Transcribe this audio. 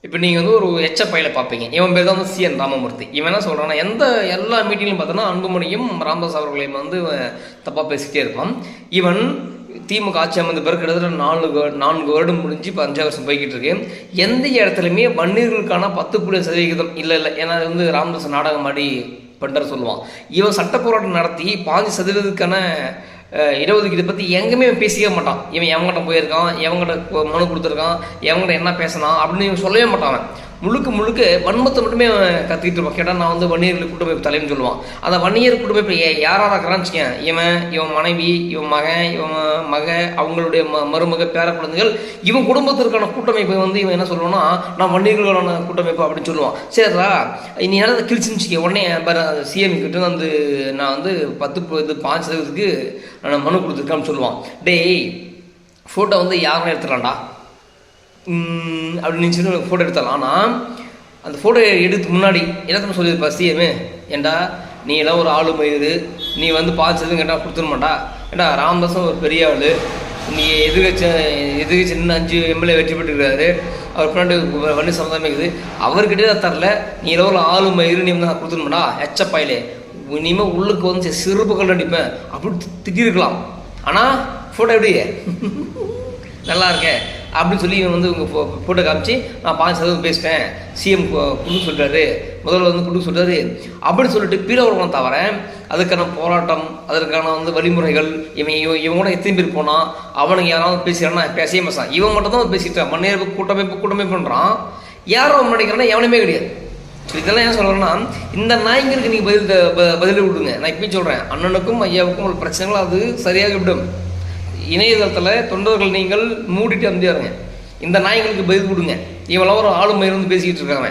இப்போ நீங்கள் வந்து ஒரு எச்ச பையில பார்ப்பீங்க. இவன் பேர் தான் வந்து சிஎன் ராமமூர்த்தி. இவன் என்ன சொல்கிறான்னா, எல்லா மீட்டிங்லையும் பார்த்தோன்னா அன்புமணியும் ராமதாஸ் அவர்களையும் வந்து தப்பாக பேசிக்கிட்டே இருப்பான். இவன் திமுக ஆட்சி அமைந்த பிறகு கிட்டத்தட்ட 4 வருடம் முடிஞ்சு இப்போ 5 வருஷம் போய்கிட்டு இருக்கு. எந்த இடத்துலையுமே வன்னியர்களுக்கான 10% இல்லை. ஏன்னா அது வந்து ராமதாஸ் நாடகம் ஆடி பண்ணுற சொல்லுவான். இவன் சட்ட போராட்டம் நடத்தி 5% இடஒதுக்கீடு பற்றி எங்கேயுமே பேசிக்க மாட்டான். இவன் எவங்கிட்ட போயிருக்கான், எவங்கிட்ட மனு கொடுத்துருக்கான், எவங்கிட்ட என்ன பேசினான் அப்படின்னு இவன் சொல்லவே மாட்டான். முழுக்க வன்மத்தை மட்டுமே கற்றுக்கிட்டு இருப்பான். கேட்டால் நான் வந்து வன்னியர்கள் கூட்டமைப்பு தலைன்னு சொல்லுவான். அந்த வன்னியர் கூட்டமைப்பு யாராக இருக்கிறான்னு வச்சுக்கேன், இவன் மனைவி, இவன் மகன், இவன் மக, அவங்களுடைய மருமக, பேர குழந்தைகள், இவன் குடும்பத்திற்கான கூட்டமைப்பை வந்து இவன் என்ன சொல்லுவான்னா, நான் வன்னியர்களான கூட்டமைப்பு அப்படின்னு சொல்லுவான். சரிடா, நீ யாராவது கிழிச்சுன்னு வச்சுக்க, உடனே சிஎம் கிட்ட வந்து நான் வந்து 5% நான் மனு கொடுத்துருக்கேன்னு சொல்லுவான். டேய், ஃபோட்டோ வந்து யாரும் எடுத்துடலாம்டா அப்படின்னு சொல்லி ஃபோட்டோ எடுத்தாலும். ஆனால் அந்த ஃபோட்டோ எடுத்து முன்னாடி எல்லாத்தையும் சொல்லியிருப்பா சிஎம், ஏண்டா நீ எல்லாம் ஒரு ஆளு மயிறு, நீ வந்து 5% கேட்டால் கொடுத்துட மாட்டா, ஏண்டா ராமதாஸும் ஒரு பெரிய ஆள், நீ எதிர்கட்சி இன்னும் 5 எம்எல்ஏ வெற்றி பெற்றுக்கிறாரு, அவர் பின்னாடி வண்டி சம்மந்தமே இருக்குது, அவர்கிட்டே தான் தரல, நீ எல்லாம் ஒரு ஆளு மயிறு, நீ வந்து கொடுத்துட மாட்டா எச்சப்பாயிலே, இனிமேல் உள்ளுக்கு வந்து சிறுப்புகள் அடிப்பேன் அப்படின்னு திட்டிருக்கலாம். ஆனால் ஃபோட்டோ எப்படி நல்லா இருக்கேன் அப்படின்னு சொல்லி இவன் வந்து உங்கள் ஃபோட்டோ காமிச்சு நான் 5% பேசிட்டேன், சிஎம் கொடுக்க சொல்கிறாரு, முதல்வர் வந்து கொடுக்க சொல்கிறாரு அப்படின்னு சொல்லிட்டு பீரவர்மன் தவிர அதுக்கான போராட்டம், அதற்கான வந்து வழிமுறைகள், இவன் கூட எத்தனை பேர் போனான், அவனுக்கு யாராவது பேசுகிறான்னா பேசவே பேசான். இவன் மட்டும் தான் பேசிக்கிட்டான். மன்னியர் கூட்டமைப்புன்றான். யாரும் அவன் நினைக்கிறான்னா எவனுமே கிடையாது. ஸோ இதெல்லாம் ஏன் சொல்கிறேன்னா, இந்த நாய்ங்களுக்கு நீங்கள் பதில் விடுங்க. நான் இப்பயும் சொல்கிறேன், அண்ணனுக்கும் ஐயாவுக்கும் ஒரு பிரச்சனைகள் அது சரியாக விடும். இணையதளத்தில் தொண்டர்கள் நீங்கள் மூடிட்டு அமைதியாருங்க. இந்த நாய்களுக்கு பதில் கொடுங்க. இவெல்லாம் ஒரு ஆளுமை இருந்து பேசிக்கிட்டு இருக்காங்க.